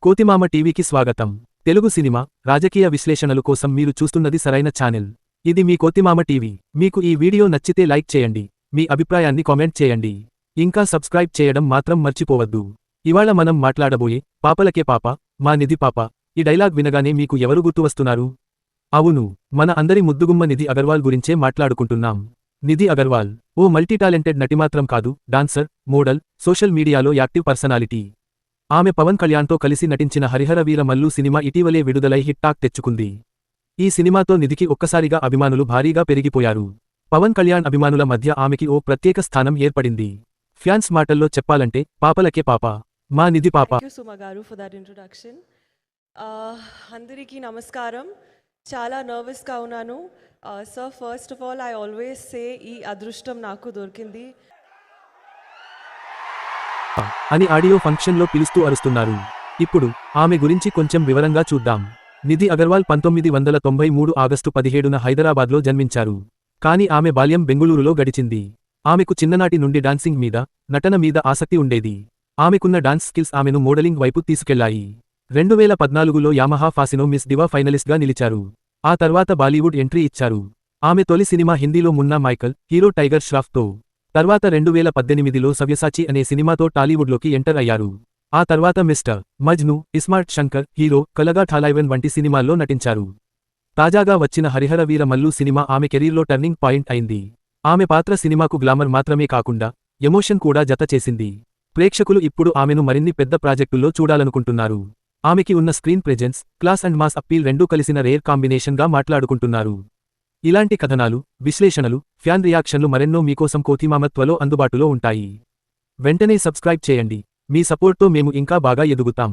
కోతిమామ టీవీకి స్వాగతం. తెలుగు సినిమా, రాజకీయ విశ్లేషణలు కోసం మీరు చూస్తున్నది సరైన ఛానల్. ఇది మీ కోతిమామ టీవీ. మీకు ఈ వీడియో నచ్చితే లైక్ చేయండి, మీ అభిప్రాయాన్ని కామెంట్ చేయండి. ఇంకా సబ్స్క్రైబ్ చేయడం మాత్రం మర్చిపోవద్దు. ఇవాళ మనం మాట్లాడబోయే పాపలకే పాప, మా నిధి పాప ఈ డైలాగ్ వినగానే మీకు ఎవరు గుర్తువస్తున్నారు? అవును, మన అందరి ముద్దుగుమ్మ నిధి అగర్వాల్ గురించే మాట్లాడుకుంటున్నాం. నిధి అగర్వాల్ ఓ మల్టీటాలెంటెడ్ నటి మాత్రం కాదు, డాన్సర్, మోడల్, సోషల్ మీడియాలో యాక్టివ్ పర్సనాలిటీ. ఆమె పవన్ కళ్యాణ్తో కలిసి నటించిన హరిహర వీర మల్లు సినిమా ఇటీవలే విడుదలై హిట్ టాక్ తెచ్చుకుంది. ఈ సినిమాతో నిధికి ఒక్కసారిగా అభిమానులు భారీగా పెరిగిపోయారు. పవన్ కళ్యాణ్ అభిమానుల మధ్య ఆమెకి ఓ ప్రత్యేక స్థానం ఏర్పడింది. ఫ్యాన్స్ మాటల్లో చెప్పాలంటే పాపలకే పాప, మా నిధి పాప. థాంక్యూ సుమ గారు ఫర్ దట్ ఇంట్రొడక్షన్. అందరికీ నమస్కారం. చాలా నర్వస్గా ఉన్నాను. Sir, first of all I always say ఈ అదృష్టం నాకు దొరికింది అని ఆడియో ఫంక్షన్లో పిలుస్తూ అరుస్తున్నారు. ఇప్పుడు ఆమె గురించి కొంచెం వివరంగా చూద్దాం. నిధి అగర్వాల్ 1993 ఆగస్టు 17న హైదరాబాద్లో జన్మించారు. కానీ ఆమె బాల్యం బెంగుళూరులో గడిచింది. ఆమెకు చిన్ననాటి నుండి డాన్సింగ్ మీద, నటన మీద ఆసక్తి ఉండేది. ఆమెకున్న డాన్స్ స్కిల్స్ ఆమెను మోడలింగ్ వైపు తీసుకెళ్లాయి. 2014లో యామహా ఫాసినో మిస్ డివా ఫైనలిస్ట్గా నిలిచారు. ఆ తర్వాత బాలీవుడ్ ఎంట్రీ ఇచ్చారు. ఆమె తొలి సినిమా హిందీలో మున్నా మైకల్, హీరో టైగర్ ష్రాఫ్తో. తర్వాత 2018లో సవ్యసాచి అనే సినిమాతో టాలీవుడ్లోకి ఎంటర్ అయ్యారు. ఆ తర్వాత మిస్టర్ మజ్ను, ఇస్మార్ట్ శంకర్, హీరో, కలగా ఠాలైవన్ వంటి సినిమాల్లో నటించారు. తాజాగా వచ్చిన హరిహర వీర మల్లు సినిమా ఆమె కెరీర్లో టర్నింగ్ పాయింట్ అయింది. ఆమె పాత్ర సినిమాకు గ్లామర్ మాత్రమే కాకుండా ఎమోషన్ కూడా జత చేసింది. ప్రేక్షకులు ఇప్పుడు ఆమెను మరిన్ని పెద్ద ప్రాజెక్టుల్లో చూడాలనుకుంటున్నారు. ఆమెకి ఉన్న screen presence, class and mass appeal రెండూ కలిసిన రేర్ కాంబినేషన్గా మాట్లాడుకుంటున్నారు. ఇలాంటి కథనాలు, విశ్లేషణలు, ఫ్యాన్ రియాక్షన్లు మరెన్నో మీకోసం కోతిమామ త్వరలో అందుబాటులో ఉంటాయి. వెంటనే సబ్స్క్రైబ్ చేయండి. మీ సపోర్ట్తో మేము ఇంకా బాగా ఎదుగుతాం.